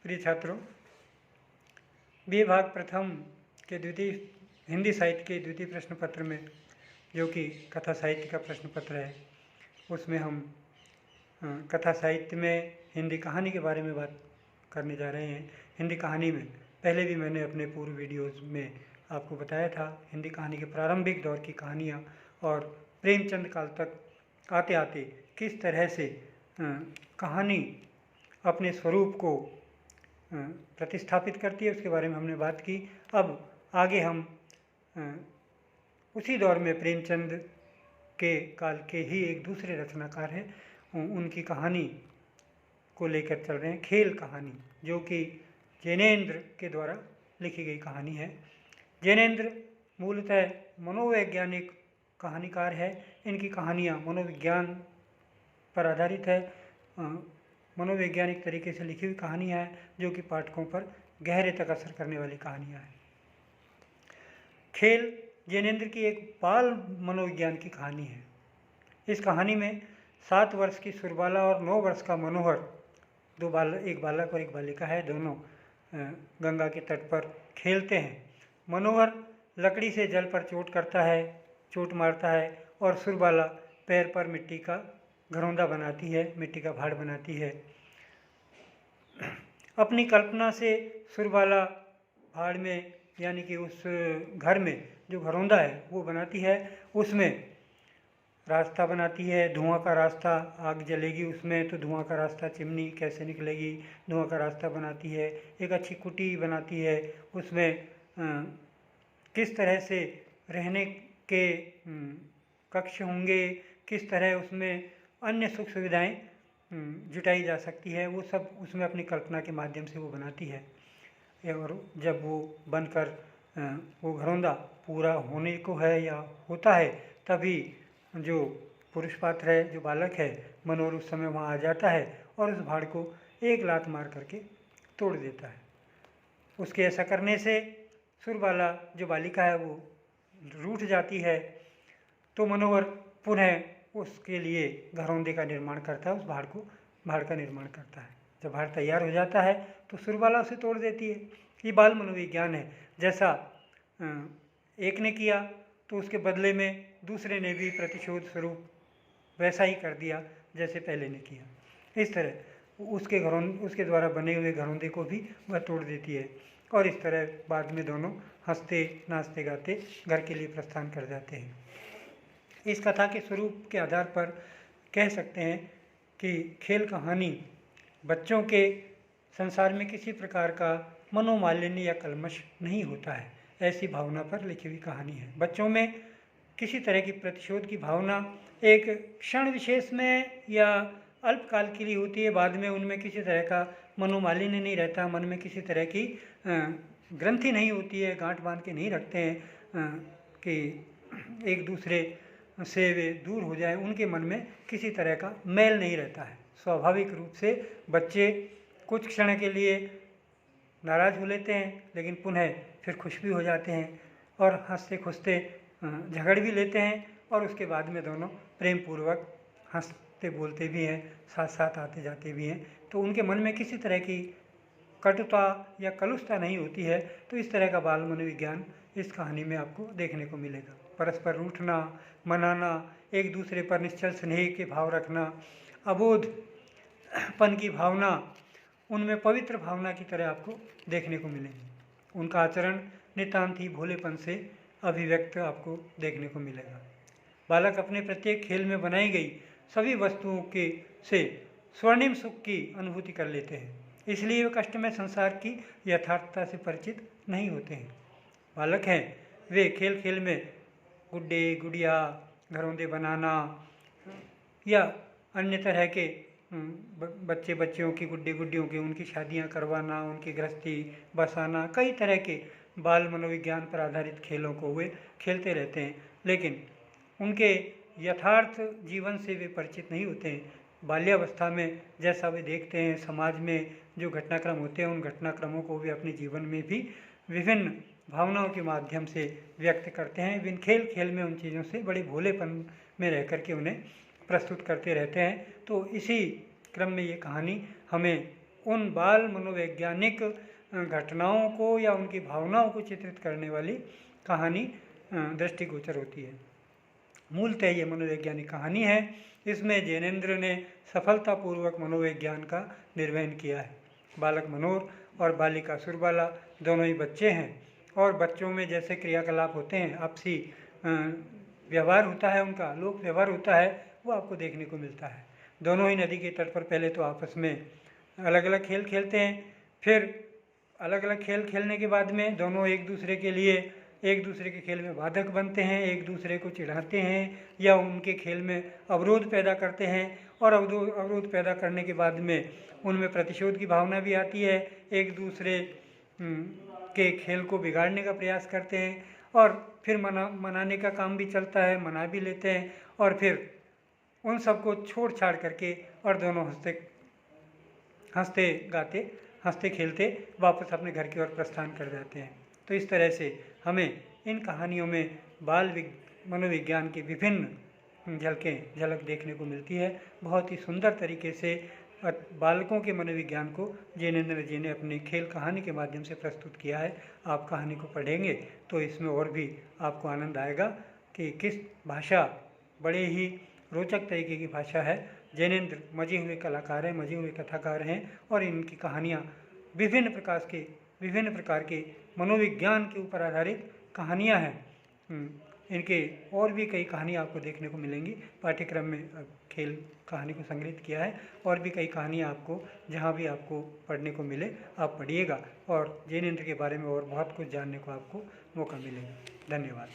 प्रिय छात्रों, बी भाग प्रथम के द्वितीय हिंदी साहित्य के द्वितीय प्रश्न पत्र में, जो कि कथा साहित्य का प्रश्न पत्र है, उसमें हम कथा साहित्य में हिंदी कहानी के बारे में बात करने जा रहे हैं। हिंदी कहानी में पहले भी मैंने अपने पूर्व वीडियोज़ में आपको बताया था, हिंदी कहानी के प्रारंभिक दौर की कहानियाँ और प्रेमचंद काल तक आते आते किस तरह से कहानी अपने स्वरूप को प्रतिस्थापित करती है, उसके बारे में हमने बात की। अब आगे हम उसी दौर में प्रेमचंद के काल के ही एक दूसरे रचनाकार हैं, उनकी कहानी को लेकर चल रहे हैं। खेल कहानी, जो कि जैनेन्द्र के द्वारा लिखी गई कहानी है। जैनेन्द्र मूलतः मनोवैज्ञानिक कहानीकार है। इनकी कहानियाँ मनोविज्ञान पर आधारित है, मनोवैज्ञानिक तरीके से लिखी हुई कहानियाँ हैं, जो कि पाठकों पर गहरे तक असर करने वाली कहानियाँ हैं। खेल जैनेन्द्र की एक बाल मनोविज्ञान की कहानी है। इस कहानी में 7 वर्ष की सुरबाला और 9 वर्ष का मनोहर, एक बालक और एक बालिका है, दोनों गंगा के तट पर खेलते हैं। मनोहर लकड़ी से जल पर चोट मारता है और सुरबाला पैर पर मिट्टी का घरौंदा बनाती है, मिट्टी का भाड़ बनाती है। अपनी कल्पना से सुरबाला भाड़ में, यानी कि उस घर में जो घरौंदा है वो बनाती है, उसमें रास्ता बनाती है, धुआं का रास्ता। आग जलेगी उसमें तो धुआं का रास्ता, चिमनी कैसे निकलेगी, धुआं का रास्ता बनाती है। एक अच्छी कुटी बनाती है, उसमें किस तरह से रहने के कक्ष होंगे, किस तरह उसमें अन्य सुख सुविधाएं जुटाई जा सकती है, वो सब उसमें अपनी कल्पना के माध्यम से वो बनाती है। और जब वो बनकर वो घरौंदा पूरा होने को है या होता है, तभी जो पुरुष पात्र है, जो बालक है मनोहर, उस समय वहाँ आ जाता है और उस भाड़ को एक लात मार करके तोड़ देता है। उसके ऐसा करने से सुरबाला जो बालिका है वो रूठ जाती है, तो मनोहर पुनः उसके लिए घरौंदे का निर्माण करता है, उस भाड़ का निर्माण करता है। जब भाड़ तैयार हो जाता है तो सुरबाला उसे तोड़ देती है। ये बाल मनोविज्ञान है। जैसा एक ने किया तो उसके बदले में दूसरे ने भी प्रतिशोध स्वरूप वैसा ही कर दिया जैसे पहले ने किया। इस तरह उसके द्वारा बने हुए घरौंदे को भी वह तोड़ देती है, और इस तरह बाद में दोनों हंसते नाचते गाते घर के लिए प्रस्थान कर जाते हैं। इस कथा के स्वरूप के आधार पर कह सकते हैं कि खेल कहानी बच्चों के संसार में किसी प्रकार का मनोमालिन्य या कल्मश नहीं होता है, ऐसी भावना पर लिखी हुई कहानी है। बच्चों में किसी तरह की प्रतिशोध की भावना एक क्षण विशेष में या अल्पकाल के लिए होती है, बाद में उनमें किसी तरह का मनोमालिन्य नहीं रहता, मन में किसी तरह की ग्रंथि नहीं होती है, गांठ बांध के नहीं रखते हैं कि एक दूसरे से वे दूर हो जाए, उनके मन में किसी तरह का मैल नहीं रहता है। स्वाभाविक रूप से बच्चे कुछ क्षण के लिए नाराज हो लेते हैं, लेकिन पुनः फिर खुश भी हो जाते हैं और हंसते खुशते झगड़ भी लेते हैं, और उसके बाद में दोनों प्रेम पूर्वक हंसते बोलते भी हैं, साथ साथ आते जाते भी हैं। तो उनके मन में किसी तरह की कटुता या कलुषता नहीं होती है। तो इस तरह का बाल मनोविज्ञान इस कहानी में आपको देखने को मिलेगा। परस्पर रूठना, मनाना, एक दूसरे पर निश्चल स्नेह के भाव रखना, अबोधपन की भावना उनमें पवित्र भावना की तरह आपको देखने को मिलेगी। उनका आचरण नितांत ही भोलेपन से अभिव्यक्त आपको देखने को मिलेगा। बालक अपने प्रत्येक खेल में बनाई गई सभी वस्तुओं के से स्वर्णिम सुख की अनुभूति कर लेते हैं, इसलिए वे कष्टमय संसार की यथार्थता से परिचित नहीं होते हैं। बालक हैं वे खेल खेल में गुड्डे गुड़िया, घरौंदे बनाना या अन्य तरह के बच्चियों की गुड्डे गुड्डियों की उनकी शादियां करवाना, उनकी गृहस्थी बसाना, कई तरह के बाल मनोविज्ञान पर आधारित खेलों को वे खेलते रहते हैं, लेकिन उनके यथार्थ जीवन से वे परिचित नहीं होते हैं। बाल्यावस्था में जैसा वे देखते हैं, समाज में जो घटनाक्रम होते हैं, उन घटनाक्रमों को वे अपने जीवन में भी विभिन्न भावनाओं के माध्यम से व्यक्त करते हैं। विभिन्न खेल खेल में उन चीज़ों से बड़े भोलेपन में रह करके उन्हें प्रस्तुत करते रहते हैं। तो इसी क्रम में ये कहानी हमें उन बाल मनोवैज्ञानिक घटनाओं को या उनकी भावनाओं को चित्रित करने वाली कहानी दृष्टिगोचर होती है। मूलतः ये मनोवैज्ञानिक कहानी है। इसमें जैनेंद्र ने सफलतापूर्वक मनोविज्ञान का निर्वहन किया है। बालक मनोहर और बालिका सुरबाला दोनों ही बच्चे हैं और बच्चों में जैसे क्रियाकलाप होते हैं, आपसी व्यवहार होता है, उनका लोक व्यवहार होता है, वो आपको देखने को मिलता है। दोनों ही नदी के तट पर पहले तो आपस में अलग अलग खेल खेलते हैं, फिर अलग अलग खेल खेलने के बाद में दोनों एक दूसरे के लिए एक दूसरे के खेल में बाधक बनते हैं, एक दूसरे को चिढ़ाते हैं या उनके खेल में अवरोध पैदा करते हैं और अवरोध पैदा करने के बाद में उनमें प्रतिशोध की भावना भी आती है, एक दूसरे के खेल को बिगाड़ने का प्रयास करते हैं और फिर मनाने का काम भी चलता है, मना भी लेते हैं और फिर उन सबको छोड़ छाड़ करके और दोनों हंसते गाते हंसते खेलते वापस अपने घर की ओर प्रस्थान कर जाते हैं। तो इस तरह से हमें इन कहानियों में मनोविज्ञान की विभिन्न झलक देखने को मिलती है। बहुत ही सुंदर तरीके से बालकों के मनोविज्ञान को जैनेंद्र जी ने अपने खेल कहानी के माध्यम से प्रस्तुत किया है। आप कहानी को पढ़ेंगे तो इसमें और भी आपको आनंद आएगा कि किस भाषा, बड़े ही रोचक तरीके की भाषा है। जैनेंद्र मजे हुए कलाकार हैं, मजे हुए कथाकार हैं और इनकी कहानियाँ विभिन्न प्रकार के मनोविज्ञान के ऊपर आधारित कहानियाँ हैं। इनके और भी कई कहानियाँ आपको देखने को मिलेंगी। पाठ्यक्रम में खेल कहानी को संग्रहित किया है और भी कई कहानियाँ आपको जहाँ भी आपको पढ़ने को मिले आप पढ़िएगा और जैनेंद्र के बारे में और बहुत कुछ जानने को आपको मौका मिलेगा। धन्यवाद।